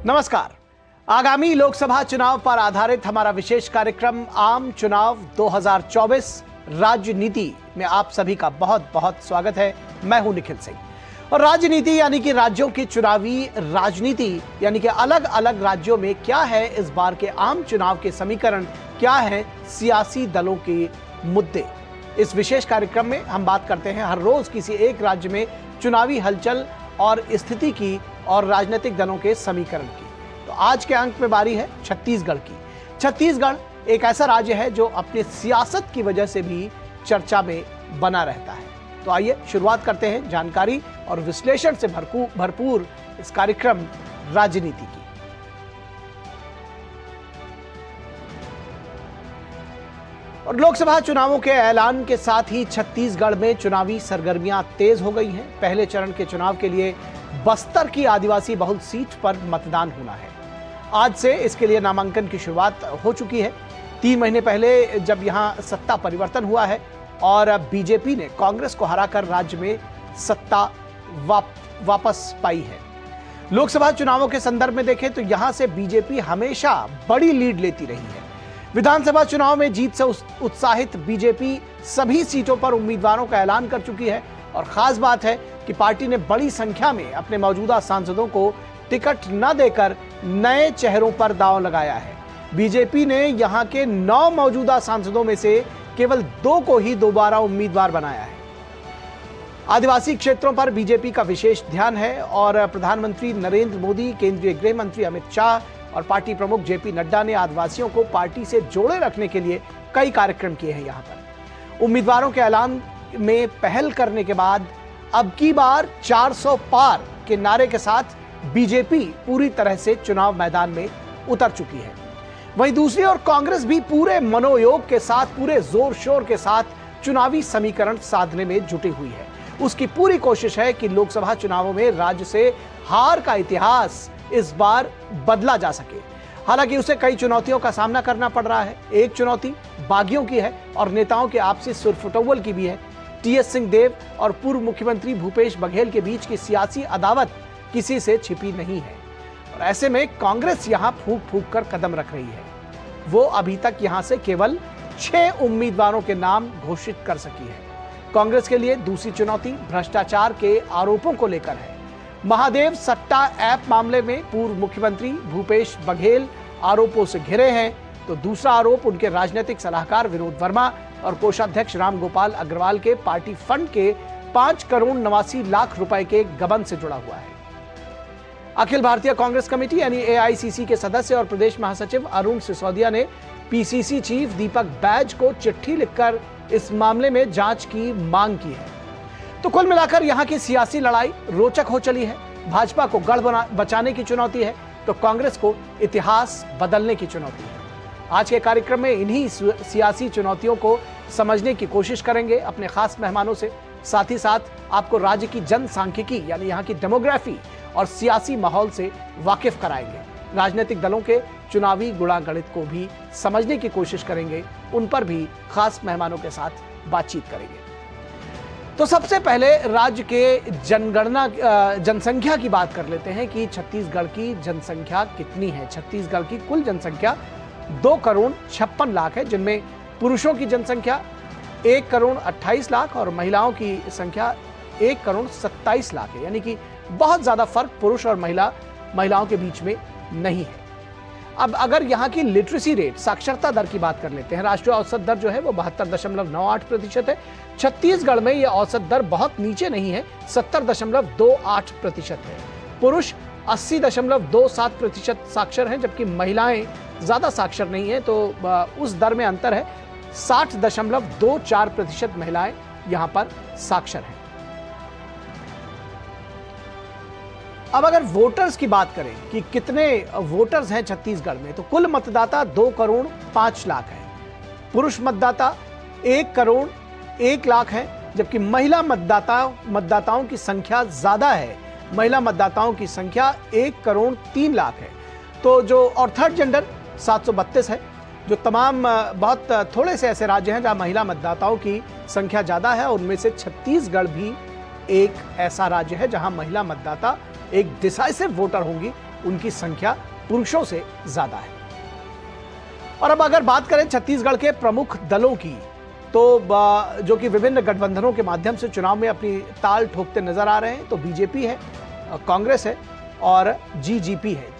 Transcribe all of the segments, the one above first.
नमस्कार। आगामी लोकसभा चुनाव पर आधारित हमारा विशेष कार्यक्रम आम चुनाव 2024 राजनीति में आप सभी का बहुत बहुत स्वागत है। मैं हूं निखिल सिंह। और राजनीति यानी कि राज्यों की चुनावी राजनीति यानी कि अलग अलग राज्यों में क्या है इस बार के आम चुनाव के समीकरण, क्या है सियासी दलों के मुद्दे। इस विशेष कार्यक्रम में हम बात करते हैं हर रोज किसी एक राज्य में चुनावी हलचल और स्थिति की और राजनीतिक दलों के समीकरण की। तो आज के अंक में बारी है छत्तीसगढ़ की। छत्तीसगढ़ एक ऐसा राज्य है जो अपने सियासत की वजह से भी चर्चा में बना रहता है। तो आइए शुरुआत करते हैं जानकारी और विश्लेषण से भरपूर इस कार्यक्रम राजनीति की। और लोकसभा चुनावों के ऐलान के साथ ही छत्तीसगढ़ में चुनावी सरगर्मियां तेज हो गई हैं। पहले चरण के चुनाव के लिए बस्तर की आदिवासी बहुल सीट पर मतदान होना है। आज से इसके लिए नामांकन की शुरुआत हो चुकी है। 3 महीने पहले जब यहां सत्ता परिवर्तन हुआ है और बीजेपी ने कांग्रेस को हराकर राज्य में सत्ता वापस पाई है। लोकसभा चुनावों के संदर्भ में देखें तो यहां से बीजेपी हमेशा बड़ी लीड लेती रही है। विधानसभा चुनाव में जीत से उत्साहित बीजेपी सभी सीटों पर उम्मीदवारों का ऐलान कर चुकी है। और खास बात है कि पार्टी ने बड़ी संख्या में अपने मौजूदा सांसदों को टिकट न देकर नए चेहरों पर दांव लगाया है। बीजेपी ने यहां के 9 मौजूदा सांसदों में से केवल 2 को ही दोबारा उम्मीदवार बनाया है। आदिवासी क्षेत्रों पर बीजेपी का विशेष ध्यान है और प्रधानमंत्री नरेंद्र मोदी, केंद्रीय गृह मंत्री अमित शाह और पार्टी प्रमुख जेपी नड्डा ने आदिवासियों को पार्टी से जोड़े रखने के लिए कई कार्यक्रम किए हैं। यहां पर उम्मीदवारों के ऐलान में पहल करने के बाद अब की बार 400 पार के नारे के साथ बीजेपी पूरी तरह से चुनाव मैदान में उतर चुकी है। वहीं दूसरी ओर कांग्रेस भी पूरे मनोयोग के साथ, पूरे जोर शोर के साथ चुनावी समीकरण साधने में जुटी हुई है। उसकी पूरी कोशिश है कि लोकसभा चुनावों में राज्य से हार का इतिहास इस बार बदला जा सके। हालांकि उसे कई चुनौतियों का सामना करना पड़ रहा है। एक चुनौती बागियों की है और नेताओं के आपसी सुरफुटौल की भी है। टीएस सिंहदेव और पूर्व मुख्यमंत्री भूपेश बघेल के बीच की सियासी अदावत किसी से छिपी नहीं है और ऐसे में कांग्रेस यहां फूंक फूंक कर कदम रख रही है। वो अभी तक यहां से केवल 6 उम्मीदवारों के नाम घोषित कर सकी है। कांग्रेस के लिए दूसरी चुनौती भ्रष्टाचार के आरोपों को लेकर है। महादेव सट्टा ऐप मामले में पूर्व मुख्यमंत्री भूपेश बघेल आरोपों से घिरे हैं, तो दूसरा आरोप उनके राजनीतिक सलाहकार विनोद वर्मा और कोषाध्यक्ष रामगोपाल अग्रवाल के पार्टी फंड के 5 करोड़ 89 लाख रुपए के गबन से जुड़ा हुआ है। अखिल भारतीय कांग्रेस कमेटी यानी एआईसीसी के सदस्य और प्रदेश महासचिव अरुण सिसोदिया ने पीसीसी चीफ दीपक बैज को चिट्ठी लिखकर इस मामले में जांच की मांग की है। तो कुल मिलाकर यहां की सियासी लड़ाई रोचक हो चली है। भाजपा को गढ़ बचाने की चुनौती है तो कांग्रेस को इतिहास बदलने की चुनौती है। आज के कार्यक्रम में इन्हीं सियासी चुनौतियों को समझने की कोशिश करेंगे अपने खास मेहमानों से। साथ ही साथ आपको राज्य की जनसांख्यिकी यानी यहाँ की डेमोग्राफी और सियासी माहौल से वाकिफ कराएंगे। राजनीतिक दलों के चुनावी गुणागणित को भी समझने की कोशिश करेंगे, उन पर भी खास मेहमानों के साथ बातचीत करेंगे। तो सबसे पहले राज्य के जनसंख्या की बात कर लेते हैं कि छत्तीसगढ़ की जनसंख्या कितनी है। छत्तीसगढ़ की कुल जनसंख्या 2 करोड़ 56 लाख है, जिनमें पुरुषों की जनसंख्या 1 करोड़ 28 लाख और महिलाओं की संख्या 1 करोड़ 27 लाख है। यानी कि बहुत ज्यादा फर्क पुरुष और महिलाओं के बीच में नहीं है। अब अगर यहाँ की लिटरेसी रेट, साक्षरता दर की बात कर लेते हैं, राष्ट्रीय औसत दर जो है वो 72.98% है। छत्तीसगढ़ में यह औसत दर बहुत नीचे नहीं है, 70.28% है। पुरुष 80.27% साक्षर हैं, जबकि महिलाएं ज्यादा साक्षर नहीं है, तो उस दर में अंतर है। 60.24% महिलाएं यहां पर साक्षर हैं। अब अगर वोटर्स की बात करें कि कितने वोटर्स हैं छत्तीसगढ़ में, तो कुल मतदाता 2 करोड़ 5 लाख है। पुरुष मतदाता 1 करोड़ 1 लाख है, जबकि महिला मतदाताओं की संख्या ज्यादा है। महिला मतदाताओं की संख्या 1 करोड़ 3 लाख है। तो जो और थर्ड जेंडर 732 है। जो तमाम बहुत थोड़े से ऐसे राज्य हैं जहां महिला मतदाताओं की संख्या ज्यादा है, उनमें से छत्तीसगढ़ भी एक ऐसा राज्य है जहां महिला मतदाता एक डिसाइसिव वोटर होंगी उनकी संख्या पुरुषों से ज्यादा है। और अब अगर बात करें छत्तीसगढ़ के प्रमुख दलों की, तो जो कि विभिन्न गठबंधनों के माध्यम से चुनाव में अपनी ताल ठोकते नजर आ रहे हैं, तो बीजेपी है, कांग्रेस है और जीजीपी है।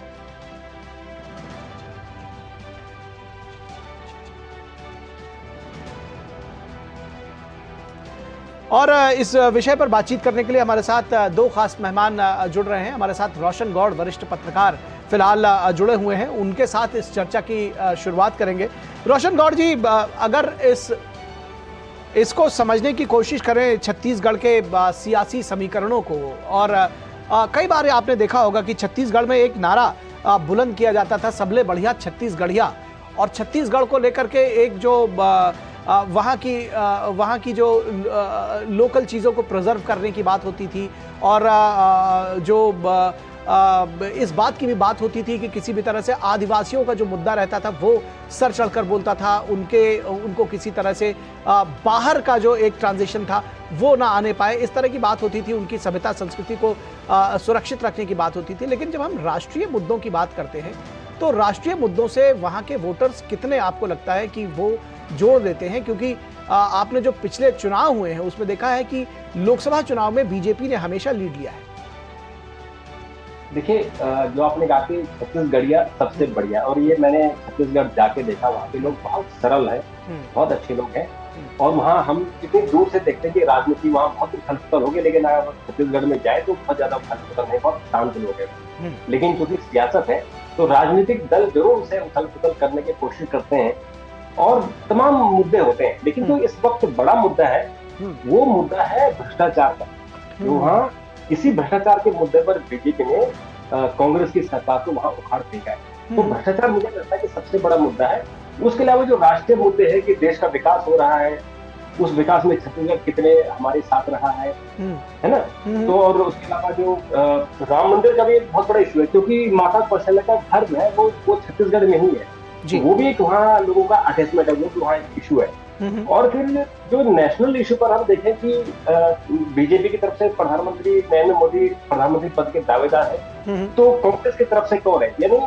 और इस विषय पर बातचीत करने के लिए हमारे साथ दो खास मेहमान जुड़ रहे हैं। हमारे साथ रोशन गौड़, वरिष्ठ पत्रकार, फिलहाल जुड़े हुए हैं। उनके साथ इस चर्चा की शुरुआत करेंगे। रोशन गौड़ जी, अगर इसको समझने की कोशिश करें छत्तीसगढ़ के सियासी समीकरणों को, और कई बार आपने देखा होगा कि छत्तीसगढ़ में एक नारा बुलंद किया जाता था, सबले बढ़िया छत्तीसगढ़िया, और छत्तीसगढ़ को लेकर के एक जो वहाँ की जो लोकल चीज़ों को प्रिजर्व करने की बात होती थी, और जो इस बात की भी बात होती थी कि किसी भी तरह से आदिवासियों का जो मुद्दा रहता था वो सर चढ़कर बोलता था, उनको किसी तरह से बाहर का जो एक ट्रांजिशन था वो ना आने पाए, इस तरह की बात होती थी। उनकी सभ्यता संस्कृति को सुरक्षित रखने की बात होती थी। लेकिन जब हम राष्ट्रीय मुद्दों की बात करते हैं, तो राष्ट्रीय मुद्दों से वहाँ के वोटर्स कितने आपको लगता है कि वो जोड़ देते हैं? क्योंकि आपने जो पिछले चुनाव हुए हैं उसमें देखा है कि लोकसभा चुनाव में बीजेपी ने हमेशा लीड लिया है। देखिए, जो आपने कहा कि छत्तीसगढ़िया सबसे बढ़िया, और ये मैंने छत्तीसगढ़ जाके देखा, वहाँ के लोग बहुत सरल हैं, बहुत अच्छे लोग हैं। और वहाँ हम इतनी दूर से देखते हैं कि राजनीति वहाँ बहुत उथल पुथल होगी, लेकिन अगर छत्तीसगढ़ में जाए तो बहुत ज्यादा उथल पुथल नहीं, बहुत शांत लोग हैं। लेकिन क्योंकि सियासत है तो राजनीतिक दल जरूर उसे उथल पुथल करने की कोशिश करते हैं और तमाम मुद्दे होते हैं। लेकिन जो इस वक्त बड़ा मुद्दा है वो मुद्दा है भ्रष्टाचार का। तो वहाँ इसी भ्रष्टाचार के मुद्दे पर बीजेपी ने कांग्रेस की सरकार को वहां उखाड़ फेंका है। तो भ्रष्टाचार मुझे लगता है कि सबसे बड़ा मुद्दा है। उसके अलावा जो राष्ट्रीय मुद्दे हैं कि देश का विकास हो रहा है, उस विकास में छत्तीसगढ़ कितने हमारे साथ रहा है ना। तो और उसके अलावा जो राम मंदिर का भी एक बहुत बड़ा इशू है, क्योंकि माता कौशल्या का घर है वो छत्तीसगढ़ में ही है, तो वो भी एक वहाँ लोगों का अटैचमेंट है, वो भी वहाँ एक इशू है। और फिर जो नेशनल इशू पर हम देखें कि बीजेपी की तरफ से प्रधानमंत्री नरेंद्र मोदी प्रधानमंत्री पद के दावेदार है, तो कांग्रेस की तरफ से कौन है, यानी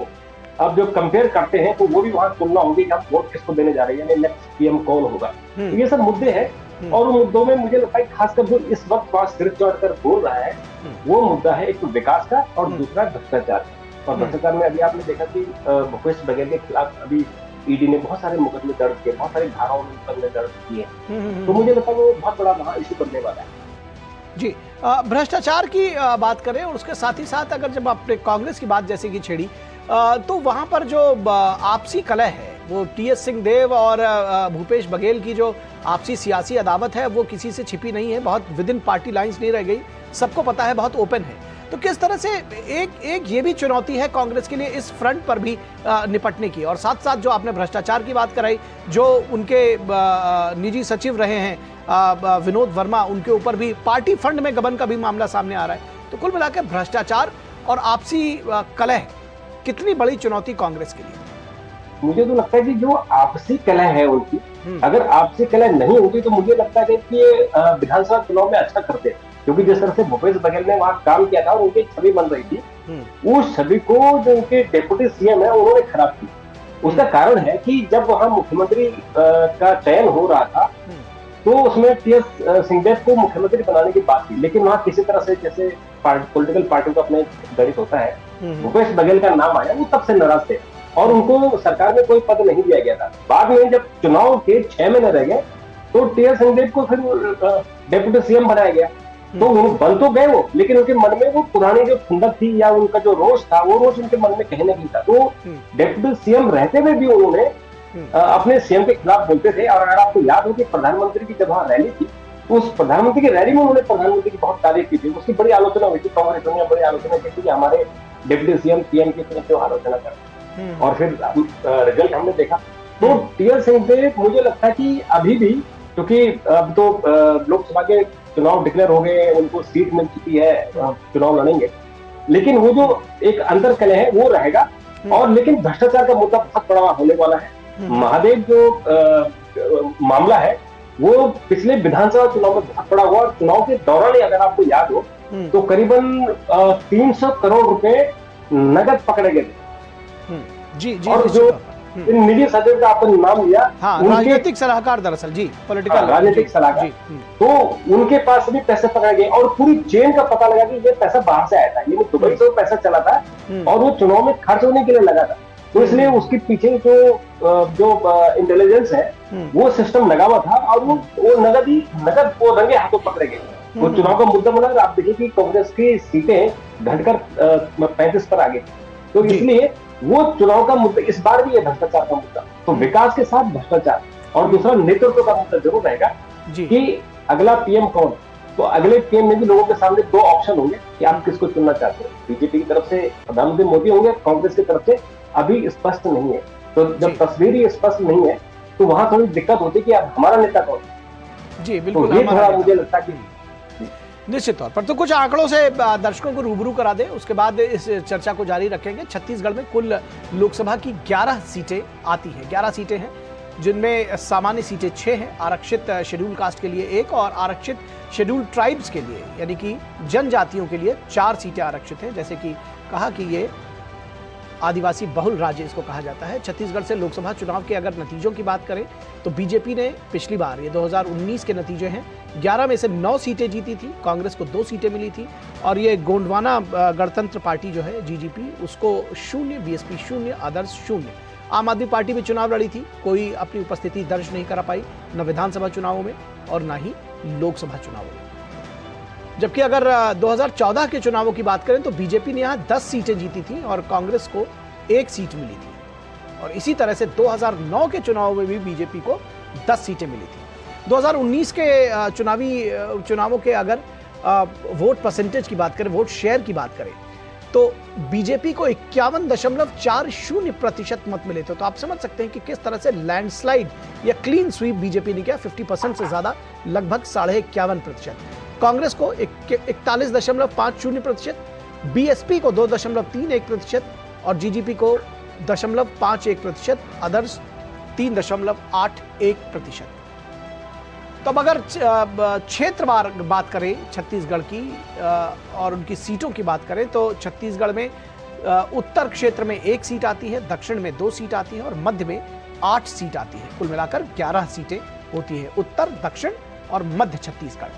अब जो कंपेयर करते हैं तो वो भी वहां तुलना होगी कि आप वोट किसको देने जा रहे हैं, यानी नेक्स्ट पीएम कौन होगा। तो ये सब मुद्दे हैं, और उन मुद्दों में मुझे लगता है खासकर जो इस वक्त वहां सिर चढ़कर बोल रहा है वो मुद्दा है एक तो विकास का और दूसरा भ्रष्टाचार। और भ्रष्टाचार में अभी आपने देखा कि भूपेश बघेल के खिलाफ अभी ईडी ने बहुत सारे मुकदमे दर्ज किए, बहुत सारे धाराओं में मुकदमे दर्ज किए, तो मुझे लगता है वो बहुत बड़ा वहां इशू बनने वाला है। जी, भ्रष्टाचार की बात करें, और उसके साथ ही साथ अगर जब आपने कांग्रेस की बात जैसे कि छेड़ी, तो वहां पर जो आपसी कलह है, वो टीएस सिंहदेव और भूपेश बघेल की जो आपसी सियासी अदावत है वो किसी से छिपी नहीं है, बहुत विद इन पार्टी लाइंस नहीं रह गई, सबको पता है, बहुत ओपन है। तो किस तरह से एक ये भी चुनौती है कांग्रेस के लिए इस फ्रंट पर भी निपटने की, और साथ साथ जो आपने भ्रष्टाचार की बात कराई, जो उनके निजी सचिव रहे हैं विनोद वर्मा, उनके ऊपर भी पार्टी फंड में गबन का भी मामला सामने आ रहा है। तो कुल मिलाकर भ्रष्टाचार और आपसी कलह कितनी बड़ी चुनौती कांग्रेस के लिए? मुझे तो लगता है कि जो आपसी कलह है उनकी, अगर आपसी कलह नहीं होती तो मुझे लगता है कि ये विधानसभा चुनाव में अच्छा करते, क्योंकि जिस तरह से भूपेश बघेल ने वहां काम किया था और उनकी छवि बन रही थी, उस छवि को जो उनके डेप्यूटी सीएम है उन्होंने खराब की। उसका कारण है कि जब वहां मुख्यमंत्री का चयन हो रहा था तो उसमें टीएस सिंहदेव को मुख्यमंत्री बनाने की बात थी, लेकिन वहां किसी तरह से जैसे पॉलिटिकल पार्टियों का अपने गणित होता है, भूपेश बघेल का नाम आया, वो तब से नाराज थे और उनको सरकार में कोई पद नहीं दिया गया था। बाद में जब चुनाव के 6 महीने रह गए तो टीएस सिंहदेव को फिर डेप्यूटी सीएम बनाया गया। तो बन तो गए वो, लेकिन उनके मन में वो पुरानी जो ठंडक थी या उनका जो रोष था, वो रोष उनके मन में कहीं नहीं था। तो डेप्यूटी सीएम रहते हुए भी उन्होंने अपने सीएम के खिलाफ बोलते थे। और अगर आपको याद हो कि प्रधानमंत्री की जब वहां रैली थी, तो उस प्रधानमंत्री की रैली में उन्होंने प्रधानमंत्री की बहुत तारीफ की थी, उसकी बड़ी आलोचना हुई थी, कांग्रेस ने बड़ी आलोचना की थी कि हमारे डिप्टी सीएम पीएम की क्यों आलोचना करते, और फिर रिजल्ट हमने देखा। तो टीएस सिंहदेव मुझे लगता है कि अभी भी, क्योंकि अब तो लोकसभा के चुनाव डिक्लेयर हो गए, उनको सीट मिल चुकी है, चुनाव लड़ेंगे, लेकिन वो जो एक अंतर कलह है वो रहेगा। और लेकिन भ्रष्टाचार का मुद्दा बहुत बड़ा होने वाला है। महादेव जो मामला है वो पिछले विधानसभा चुनाव में बहुत बड़ा हुआ। चुनाव के दौरान ही अगर आपको याद हो तो करीबन 300 करोड़ रुपए नगद पकड़े गए। जी जी। और जो इन निजी सचिव का आपने नाम लिया, हाँ, राजनीतिक सलाहकार दरअसल, जी पॉलिटिकल राजनीतिक सलाहकार, तो उनके पास भी पैसे पकड़े गए और पूरी चेन का पता लगा कि ये पैसा बाहर से आया था, ये दुबई से पैसा चला था और वो चुनाव में खर्च होने के लिए लगा था। तो इसलिए उसके पीछे जो इंटेलिजेंस है वो सिस्टम लगा हुआ था और वो नगद वो रंगे हाथों पकड़े गए। वो चुनाव का मुद्दा बना। आप देखिए कि कांग्रेस की सीटें घटकर 35 पर आ गई। तो इसलिए वो चुनाव का मुद्दा इस बार भी है भ्रष्टाचार का मुद्दा। तो विकास के साथ भ्रष्टाचार और दूसरा नेतृत्व का मुद्दा जरूर रहेगा कि अगला पीएम कौन। तो अगले पीएम में भी लोगों के सामने दो ऑप्शन होंगे कि आप किसको चुनना चाहते हैं। बीजेपी की तरफ से प्रधानमंत्री मोदी होंगे, कांग्रेस की तरफ से अभी स्पष्ट नहीं है। तो जब तस्वीर ही स्पष्ट नहीं है तो वहां थोड़ी दिक्कत होती है कि अब हमारा नेता कौन। जी बिल्कुल, तो ये थोड़ा मुझे लगता है कि निश्चित तौर पर। तो कुछ आंकड़ों से दर्शकों को रूबरू करा दें, उसके बाद इस चर्चा को जारी रखेंगे। छत्तीसगढ़ में कुल लोकसभा की 11 सीटें आती हैं। 11 सीटें हैं जिनमें सामान्य सीटें 6 हैं, आरक्षित शेड्यूल कास्ट के लिए 1 और आरक्षित शेड्यूल ट्राइब्स के लिए यानी कि जनजातियों के लिए 4 सीटें आरक्षित हैं। जैसे कि कहा कि ये आदिवासी बहुल राज्य इसको कहा जाता है। छत्तीसगढ़ से लोकसभा चुनाव के अगर नतीजों की बात करें तो बीजेपी ने पिछली बार, ये 2019 के नतीजे हैं, 11 में से 9 सीटें जीती थी, कांग्रेस को 2 सीटें मिली थी और ये गोंडवाना गणतंत्र पार्टी जो है जीजीपी, उसको 0, बीएसपी 0, अदर्स 0। आम आदमी पार्टी भी चुनाव लड़ी थी, कोई अपनी उपस्थिति दर्ज नहीं करा पाई, न विधानसभा चुनावों में और न ही लोकसभा चुनावों में। जबकि अगर 2014 के चुनावों की बात करें तो बीजेपी ने यहाँ 10 सीटें जीती थी और कांग्रेस को 1 सीट मिली थी। और इसी तरह से 2009 के चुनाव में भी बीजेपी को 10 सीटें मिली थी। 2019 के चुनावों के अगर वोट परसेंटेज की बात करें, वोट शेयर की बात करें, तो बीजेपी को 51.40% मत मिले थे। तो आप समझ सकते हैं कि किस तरह से लैंडस्लाइड या क्लीन स्वीप बीजेपी ने किया। 50% से ज्यादा, लगभग 51.5%। कांग्रेस को 41.50%, बीएसपी को 2.31% और जीजीपी को 0.51%, अदर्स 3.81%। तो अब अगर क्षेत्रवार बात करें छत्तीसगढ़ की और उनकी सीटों की बात करें तो छत्तीसगढ़ में उत्तर क्षेत्र में 1 सीट आती है, दक्षिण में 2 सीट आती है और मध्य में 8 सीट आती है। कुल मिलाकर 11 सीटें होती है उत्तर, दक्षिण और मध्य छत्तीसगढ़।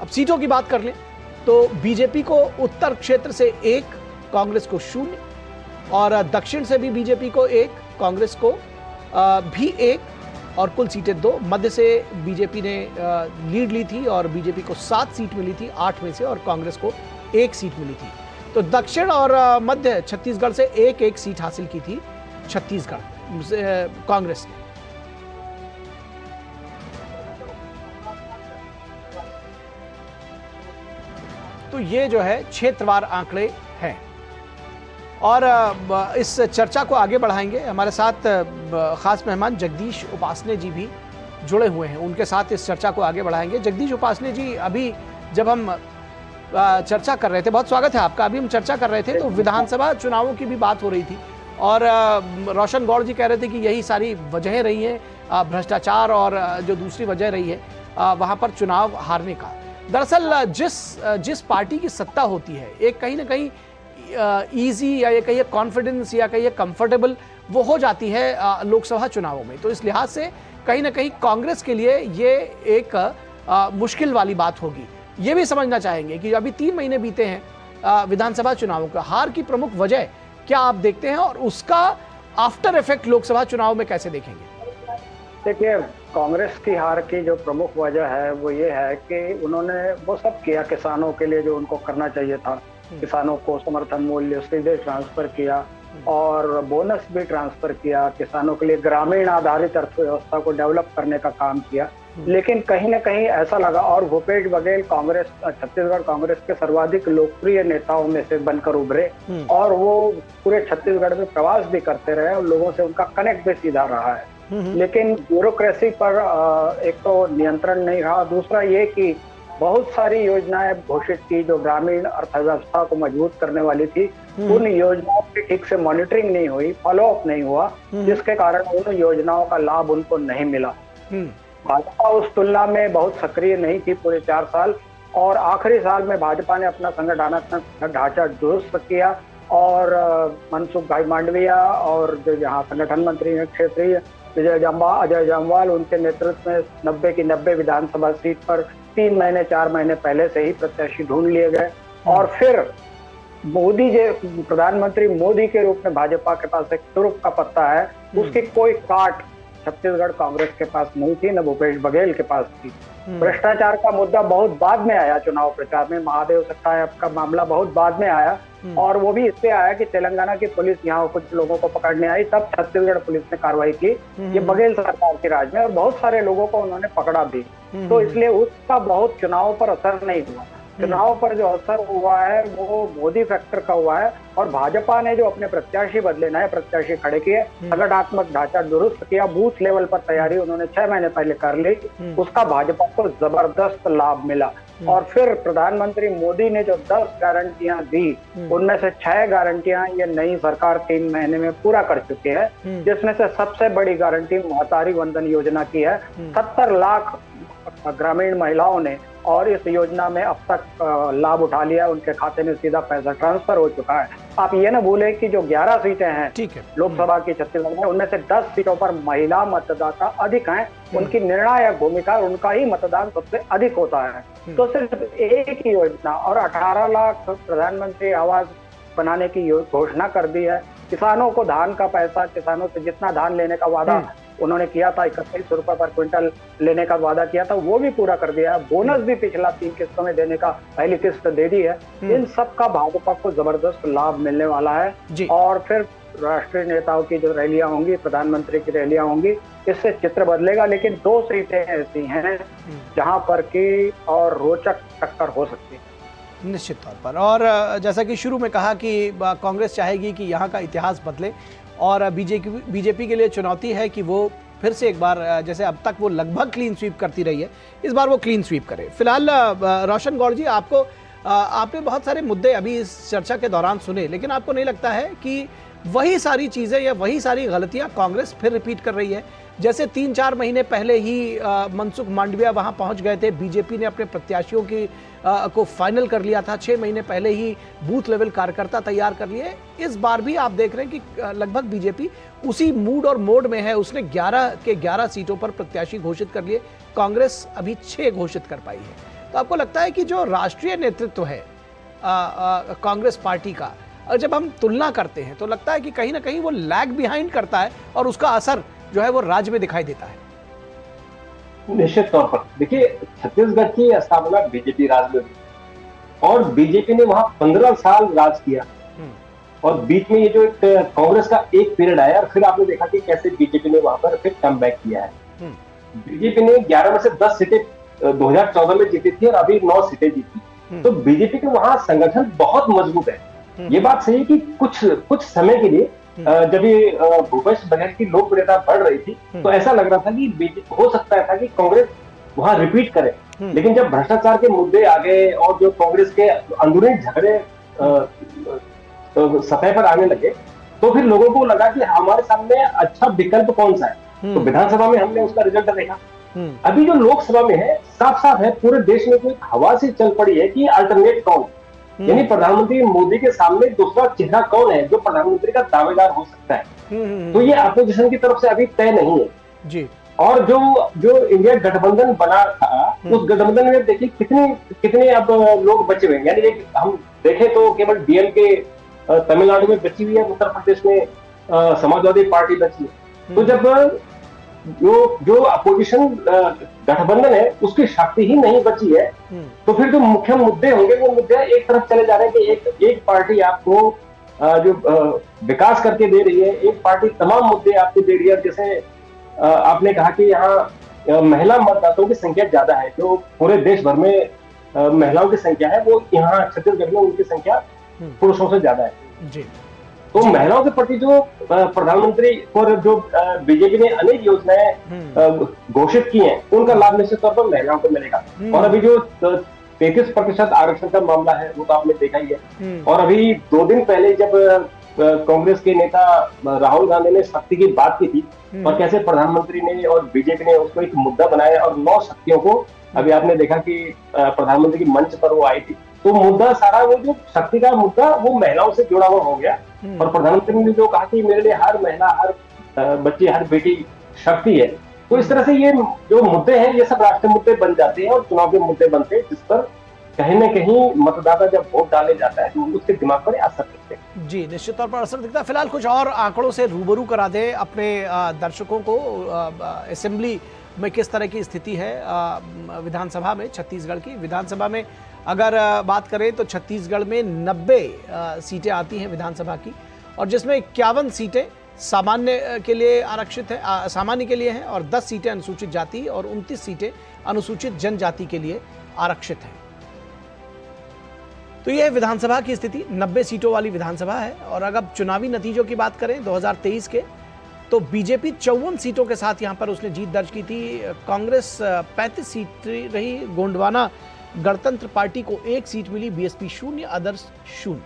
अब सीटों की बात कर लें तो बीजेपी को उत्तर क्षेत्र से 1, कांग्रेस को 0 और दक्षिण से भी बीजेपी को 1, कांग्रेस को भी 1 और कुल सीटें 2। मध्य से बीजेपी ने लीड ली थी और बीजेपी को 7 सीट मिली थी 8 में से और कांग्रेस को 1 सीट मिली थी। तो दक्षिण और मध्य छत्तीसगढ़ से 1-1 सीट हासिल की थी छत्तीसगढ़ कांग्रेस ने। तो ये जो है क्षेत्रवार आंकड़े हैं और इस चर्चा को आगे बढ़ाएंगे। हमारे साथ खास मेहमान जगदीश उपासने जी भी जुड़े हुए हैं, उनके साथ इस चर्चा को आगे बढ़ाएंगे। जगदीश उपासने जी, अभी जब हम चर्चा कर रहे थे, बहुत स्वागत है आपका, अभी हम चर्चा कर रहे थे तो विधानसभा चुनावों की भी बात हो रही थी और रोशन गौड़ जी कह रहे थे कि यही सारी वजहें रही हैं, भ्रष्टाचार और जो दूसरी वजह रही है वहाँ पर चुनाव हारने का। दरअसल जिस पार्टी की सत्ता होती है, एक कहीं ना कहीं इजी या ये कहिए कॉन्फिडेंस या कहिए कंफर्टेबल वो हो जाती है लोकसभा चुनावों में। तो इस लिहाज से कहीं ना कहीं कांग्रेस के लिए ये एक मुश्किल वाली बात होगी। ये भी समझना चाहेंगे कि अभी 3 महीने बीते हैं विधानसभा चुनावों का, हार की प्रमुख वजह क्या आप देखते हैं और उसका आफ्टर इफेक्ट लोकसभा चुनाव में कैसे देखेंगे? देखिए, कांग्रेस की हार की जो प्रमुख वजह है वो ये है कि उन्होंने वो सब किया किसानों के लिए जो उनको करना चाहिए था। किसानों को समर्थन मूल्य सीधे ट्रांसफर किया और बोनस भी ट्रांसफर किया, किसानों के लिए ग्रामीण आधारित अर्थव्यवस्था को डेवलप करने का काम किया। लेकिन कहीं ना कहीं ऐसा लगा, और भूपेश बघेल कांग्रेस छत्तीसगढ़ कांग्रेस के सर्वाधिक लोकप्रिय नेताओं में से बनकर उभरे और वो पूरे छत्तीसगढ़ में प्रवास भी करते रहे और लोगों से उनका कनेक्ट भी सीधा रहा है। लेकिन ब्यूरोक्रेसी पर एक तो नियंत्रण नहीं रहा, दूसरा ये कि बहुत सारी योजनाएं घोषित की जो ग्रामीण अर्थव्यवस्था को मजबूत करने वाली थी, उन योजनाओं की ठीक से मॉनिटरिंग नहीं हुई, फॉलोअप नहीं हुआ, जिसके कारण उन योजनाओं का लाभ उनको नहीं मिला। भाजपा उस तुलना में बहुत सक्रिय नहीं थी पूरे 4 साल, और आखिरी साल में भाजपा ने अपना संगठनात्मक ढांचा दुरुस्त किया और मनसुख भाई मांडविया और जो यहाँ संगठन मंत्री हैं क्षेत्रीय अजय जामवाल, उनके नेतृत्व में 90 की 90 विधानसभा सीट पर 3 महीने 4 महीने पहले से ही प्रत्याशी ढूंढ लिए गए। और फिर मोदी जो प्रधानमंत्री मोदी के रूप में भाजपा के पास एक तुरुप का पत्ता है, उसकी कोई काट छत्तीसगढ़ कांग्रेस के पास नहीं थी, न भूपेश बघेल के पास थी। भ्रष्टाचार का मुद्दा बहुत बाद में आया चुनाव प्रचार में, महादेव सट्टा का मामला बहुत बाद में आया और वो भी इससे आया कि तेलंगाना की पुलिस यहाँ कुछ लोगों को पकड़ने आई, तब छत्तीसगढ़ पुलिस ने कार्रवाई की। ये बघेल सरकार के राज में और बहुत सारे लोगों को उन्होंने पकड़ा भी, तो इसलिए उसका बहुत चुनाव पर असर नहीं हुआ। चुनाव पर जो असर हुआ है वो मोदी फैक्टर का हुआ है और भाजपा ने जो अपने प्रत्याशी बदले, नए प्रत्याशी खड़े किए, संगठनात्मक ढांचा दुरुस्त किया, बूथ लेवल पर तैयारी उन्होंने 6 महीने पहले कर ली, उसका भाजपा को जबरदस्त लाभ मिला। और फिर प्रधानमंत्री मोदी ने जो 10 गारंटियां दी, उनमें से 6 गारंटियां ये नई सरकार 3 महीने में पूरा कर चुकी है, जिसमें से सबसे बड़ी गारंटी महतारी वंदन योजना की है। 70 लाख ग्रामीण महिलाओं ने और इस योजना में अब तक लाभ उठा लिया, उनके खाते में सीधा पैसा ट्रांसफर हो चुका है। आप ये ना भूले कि जो 11 सीटें हैं लोकसभा की छत्तीसगढ़ में, उनमें से 10 सीटों पर महिला मतदाता अधिक हैं, उनकी निर्णायक भूमिका, उनका ही मतदान सबसे अधिक होता है। तो सिर्फ एक ही योजना और 18 लाख प्रधानमंत्री आवास बनाने की घोषणा कर दी है। किसानों को धान का पैसा, किसानों से जितना धान लेने का वादा उन्होंने किया था, 31 रुपए पर क्विंटल लेने का वादा किया था, वो भी पूरा कर दिया है। बोनस भी पिछला 3 किस्तों में देने का पहली किस्त दे दी है। इन सब का भाजपा को जबरदस्त लाभ मिलने वाला है। और फिर राष्ट्रीय नेताओं की जो रैलियां होंगी, प्रधानमंत्री की रैलियां होंगी, इससे चित्र बदलेगा। लेकिन 2 सीटें ऐसी हैं जहां पर की और रोचक टक्कर हो सकती है निश्चित तौर पर। और जैसा कि शुरू में कहा कि कांग्रेस चाहेगी कि यहाँ का इतिहास बदले और बीजेपी के लिए चुनौती है कि वो फिर से एक बार, जैसे अब तक वो लगभग क्लीन स्वीप करती रही है, इस बार वो क्लीन स्वीप करे। फिलहाल रोशन गौड़ जी, आपने बहुत सारे मुद्दे अभी इस चर्चा के दौरान सुने, लेकिन आपको नहीं लगता है कि वही सारी चीज़ें या वही सारी गलतियां कांग्रेस फिर रिपीट कर रही है? जैसे 3-4 महीने पहले ही मनसुख मांडविया वहां पहुंच गए थे, बीजेपी ने अपने प्रत्याशियों की को फाइनल कर लिया था, 6 महीने पहले ही बूथ लेवल कार्यकर्ता तैयार कर लिए। इस बार भी आप देख रहे हैं कि लगभग बीजेपी उसी मूड और मोड में है, उसने 11 के 11 सीटों पर प्रत्याशी घोषित कर लिए, कांग्रेस अभी 6 घोषित कर पाई है। तो आपको लगता है कि जो राष्ट्रीय नेतृत्व है कांग्रेस पार्टी का, और जब हम तुलना करते हैं तो लगता है कि कहीं ना कहीं वो लैग बिहाइंड करता है और उसका असर जो है वो राज्य में दिखाई देता है? निश्चित तौर पर देखिए, छत्तीसगढ़ की स्थापना बीजेपी राज में हुई और बीजेपी ने वहां 15 साल राज किया और बीच में ये जो एक कांग्रेस का एक पीरियड आया और फिर आपने देखा कि कैसे बीजेपी ने वहां पर फिर कम बैक किया है। बीजेपी ने 11 में से 10 सीटें 2014 में जीती थी और अभी 9 सीटें जीती, तो बीजेपी के वहां संगठन बहुत मजबूत है। ये बात सही है कि कुछ समय के लिए जब ये भूपेश बघेल की लोकप्रियता बढ़ रही थी तो ऐसा लग रहा था कि हो सकता था कि कांग्रेस वहां रिपीट करे, लेकिन जब भ्रष्टाचार के मुद्दे आ गए और जो कांग्रेस के अंदरूनी झगड़े सतह पर आने लगे तो फिर लोगों को लगा कि हमारे सामने अच्छा विकल्प कौन सा है। तो विधानसभा में हमने उसका रिजल्ट देखा। अभी जो लोकसभा में है, साफ साफ है, पूरे देश में कोई हवा सी चल पड़ी है कि अल्टरनेट कौन, यानी प्रधानमंत्री मोदी के सामने दूसरा चेहरा कौन है जो प्रधानमंत्री का दावेदार हो सकता है। तो ये अपोजिशन की तरफ से अभी तय नहीं है जी। और जो इंडिया गठबंधन बना था, उस गठबंधन में देखिए कितने अब लोग बचे हुए हैं। यानी हम देखें तो केवल डीएमके तमिलनाडु में बची हुई है, उत्तर प्रदेश में समाजवादी पार्टी बची है। तो जब जो अपोजिशन गठबंधन है उसकी शक्ति ही नहीं बची है, तो फिर जो मुख्य मुद्दे होंगे वो मुद्दे एक तरफ चले जा रहे हैं कि एक पार्टी आपको जो विकास करके दे रही है, एक पार्टी तमाम मुद्दे आपको दे रही है। जैसे आपने कहा कि यहाँ महिला मतदाताओं की संख्या ज्यादा है, जो पूरे देश भर में महिलाओं की संख्या है वो यहाँ छत्तीसगढ़ में उनकी संख्या पुरुषों से ज्यादा है जी। तो महिलाओं के प्रति जो प्रधानमंत्री और जो बीजेपी ने अनेक योजनाएं घोषित की हैं, उनका लाभ निश्चित तौर पर महिलाओं को मिलेगा। और अभी जो 33% आरक्षण का मामला है वो तो आपने देखा ही है। और अभी 2 दिन पहले जब कांग्रेस के नेता राहुल गांधी ने शक्ति की बात की थी और कैसे प्रधानमंत्री ने और बीजेपी ने उसको एक मुद्दा बनाया और 9 शक्तियों को अभी आपने देखा कि प्रधानमंत्री की मंच पर वो आई थी, तो मुद्दा सारा वो जो शक्ति का मुद्दा वो महिलाओं से जुड़ा हुआ हो गया। और प्रधानमंत्री ने जो कहा कि मेरे लिए हर महिला, हर बच्ची, हर बेटी शक्ति है। तो इस तरह से ये जो मुद्दे हैं ये सब राष्ट्रीय मुद्दे बन जाते हैं और चुनाव के मुद्दे बनते हैं, जिस पर कहीं न कहीं मतदाता जब वोट डाले जाता है तो उसके दिमाग पर असर दिखते हैं। जी, निश्चित तौर पर असर दिखता है। फिलहाल कुछ और आंकड़ों से रूबरू करा दे अपने दर्शकों को, असेंबली में किस तरह की स्थिति है विधानसभा में, छत्तीसगढ़ की विधानसभा में अगर बात करें तो छत्तीसगढ़ में 90 सीटें आती हैं विधानसभा की, और जिसमें 51 सीटें सामान्य के लिए आरक्षित है, सामान्य के लिए हैं, और 10 सीटें अनुसूचित जाति और 29 सीटें अनुसूचित जनजाति के लिए आरक्षित हैं। तो यह विधानसभा की स्थिति 90 सीटों वाली विधानसभा है। और अगर चुनावी नतीजों की बात करें 2023 के, तो बीजेपी 54 सीटों के साथ यहां पर उसने जीत दर्ज की थी। कांग्रेस 35 सीट रही, गोंडवाना गणतंत्र पार्टी को 1 सीट मिली, बीएसपी 0, अदर्स 0।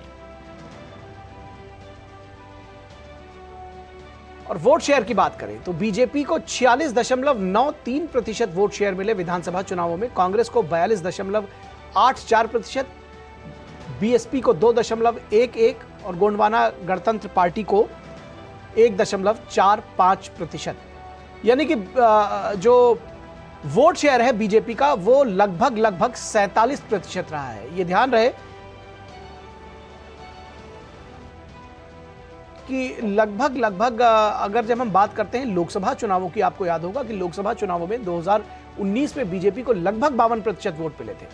और वोट शेयर की बात करें तो बीजेपी को 46.93% वोट शेयर मिले विधानसभा चुनावों में, कांग्रेस को 42.84%, बीएसपी को 2.11 और गोंडवाना गणतंत्र पार्टी को 1.45%। यानी कि जो वोट शेयर है बीजेपी का वो लगभग 47% रहा है। ये ध्यान रहे कि लगभग अगर जब हम बात करते हैं लोकसभा चुनावों की, आपको याद होगा कि लोकसभा चुनावों में 2019 में बीजेपी को लगभग 52% वोट मिले थे।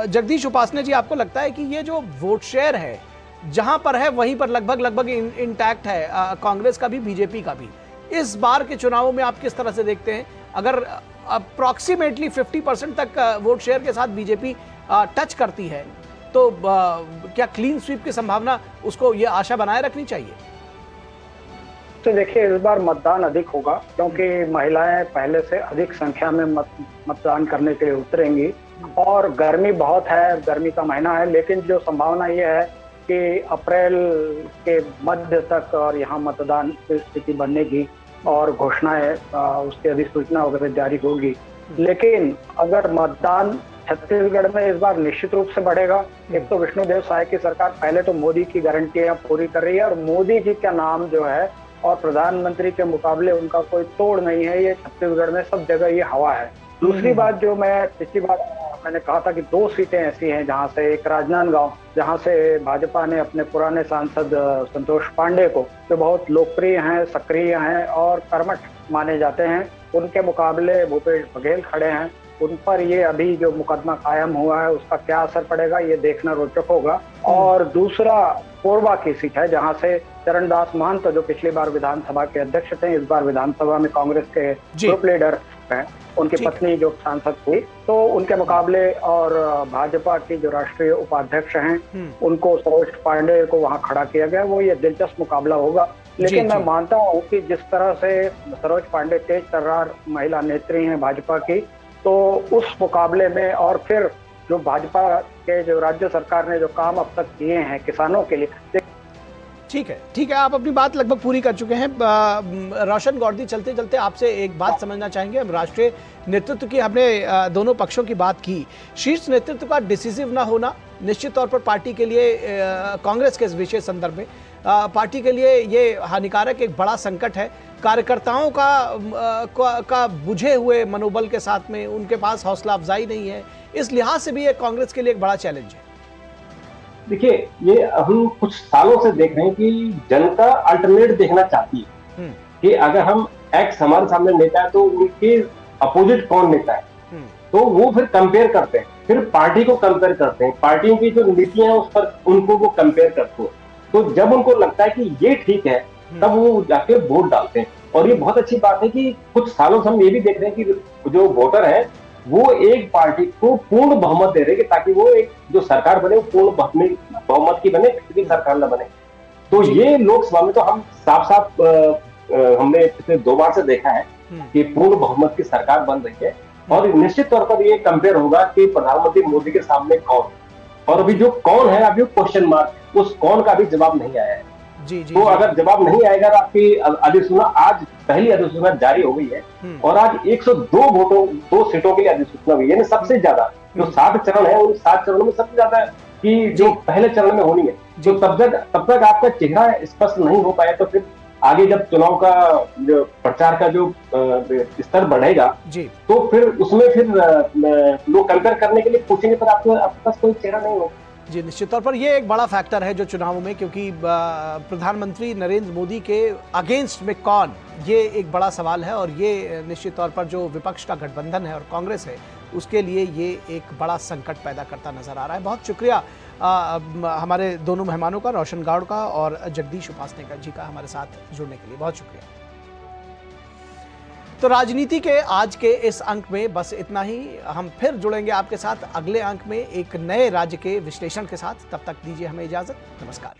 जगदीश उपासने जी, आपको लगता है कि ये जो वोट शेयर है जहां पर है वहीं पर लगभग इंटैक्ट है, कांग्रेस का भी बीजेपी का भी? इस बार के चुनावों में आप किस तरह से देखते हैं? अगर अप्रॉक्सीमेटली 50% तक वोट शेयर के साथ बीजेपी टच करती है तो क्या क्लीन स्वीप की संभावना, उसको ये आशा बनाए रखनी चाहिए? तो देखिए, इस बार मतदान अधिक होगा क्योंकि महिलाएं पहले से अधिक संख्या में मतदान करने के लिए उतरेंगी, और गर्मी बहुत है, गर्मी का महीना है। लेकिन जो संभावना ये है कि अप्रैल के मध्य तक और यहाँ मतदान की स्थिति बनने की और घोषणाएं, उसकी अधिसूचना वगैरह जारी होगी। लेकिन अगर मतदान छत्तीसगढ़ में इस बार निश्चित रूप से बढ़ेगा। एक तो विष्णुदेव साय की सरकार पहले तो मोदी की गारंटियां पूरी कर रही है, और मोदी जी का नाम जो है और प्रधानमंत्री के मुकाबले उनका कोई तोड़ नहीं है। ये छत्तीसगढ़ में सब जगह ये हवा है। दूसरी बात, जो मैं पिछली बार मैंने कहा था कि 2 सीटें ऐसी हैं जहां से, एक राजनांदगांव जहां से भाजपा ने अपने पुराने सांसद संतोष पांडे को, जो बहुत लोकप्रिय हैं, सक्रिय हैं और कर्मठ माने जाते हैं, उनके मुकाबले भूपेश बघेल खड़े हैं। उन पर ये अभी जो मुकदमा कायम हुआ है उसका क्या असर पड़ेगा, ये देखना रोचक होगा। और दूसरा कोरबा की सीट है जहां से चरणदास महंत, जो पिछली बार विधानसभा के अध्यक्ष थे, इस बार विधानसभा में कांग्रेस के ग्रुप लीडर हैं, उनकी पत्नी जो सांसद थी, तो उनके मुकाबले, और भाजपा की जो राष्ट्रीय उपाध्यक्ष हैं उनको, सरोज पांडे को वहां खड़ा किया गया। वो ये दिलचस्प मुकाबला होगा। लेकिन मैं मानता हूँ कि जिस तरह से सरोज पांडे तेज तर्रार महिला नेत्री हैं भाजपा की, तो उस मुकाबले में, और फिर जो भाजपा के जो राज्य सरकार ने जो काम अब तक किए हैं किसानों के लिए। ठीक है, आप अपनी बात लगभग पूरी कर चुके हैं। रोशन गौर्दी, चलते चलते आपसे एक बात समझना चाहेंगे। हम राष्ट्रीय नेतृत्व की, हमने दोनों पक्षों की बात की, शीर्ष नेतृत्व का डिसिसिव ना होना निश्चित तौर पर पार्टी के लिए, कांग्रेस के इस विशेष संदर्भ में पार्टी के लिए ये हानिकारक एक बड़ा संकट है। कार्यकर्ताओं का बुझे हुए मनोबल के साथ में उनके पास हौसला अफजाई नहीं है, इस लिहाज से भी ये कांग्रेस के लिए एक बड़ा चैलेंज है। देखिए, ये हम कुछ सालों से देख रहे हैं कि जनता अल्टरनेट देखना चाहती है कि अगर हम एक्स हमारे सामने नेता है तो उनके अपोजिट कौन नेता है, तो वो फिर कंपेयर करते हैं, फिर पार्टी को कंपेयर करते हैं, पार्टियों की जो नीतियां हैं उस पर उनको वो कंपेयर करते हैं। तो जब उनको लगता है कि ये ठीक है तब वो जाके वोट डालते हैं। और ये बहुत अच्छी बात है कि कुछ सालों से हम ये भी देख रहे हैं कि जो वोटर है वो एक पार्टी को पूर्ण बहुमत दे रहे हैं ताकि वो एक जो सरकार बने वो पूर्ण बहुमत की बने, किसी की सरकार न बने। तो ये लोकसभा में तो हम साफ हमने पिछले 2 बार से देखा है कि पूर्ण बहुमत की सरकार बन रही है। और निश्चित तौर पर ये कंपेयर होगा कि प्रधानमंत्री मोदी के सामने कौन, और अभी जो कौन है अभी क्वेश्चन मार्क, उस कौन का भी जवाब नहीं आया है। जी जी। तो अगर जवाब नहीं आएगा तो आपकी अधिसूचना, आज पहली अधिसूचना जारी हो गई है और आज 102 वोटों 2 सीटों के लिए अधिसूचना हुई है, यानी सबसे ज्यादा जो 7 चरण है उन 7 चरणों में सबसे ज्यादा कि जो पहले चरण में होनी है। तो तब तक आपका चेहरा स्पष्ट नहीं हो पाया तो फिर आगे जब चुनाव का जो प्रचार का जो स्तर बढ़ेगा तो फिर उसमें फिर लोग कंकर करने के लिए पूछेंगे, पर आपके पास कोई चेहरा नहीं होगा। जी, निश्चित तौर पर ये एक बड़ा फैक्टर है जो चुनावों में, क्योंकि प्रधानमंत्री नरेंद्र मोदी के अगेंस्ट में कौन, ये एक बड़ा सवाल है और ये निश्चित तौर पर जो विपक्ष का गठबंधन है और कांग्रेस है उसके लिए ये एक बड़ा संकट पैदा करता नजर आ रहा है। बहुत शुक्रिया हमारे दोनों मेहमानों का, रोशन गौड़ का और जगदीश उपासनेकर जी का हमारे साथ जुड़ने के लिए बहुत शुक्रिया। तो राजनीति के आज के इस अंक में बस इतना ही। हम फिर जुड़ेंगे आपके साथ अगले अंक में एक नए राज्य के विश्लेषण के साथ। तब तक दीजिए हमें इजाजत। नमस्कार।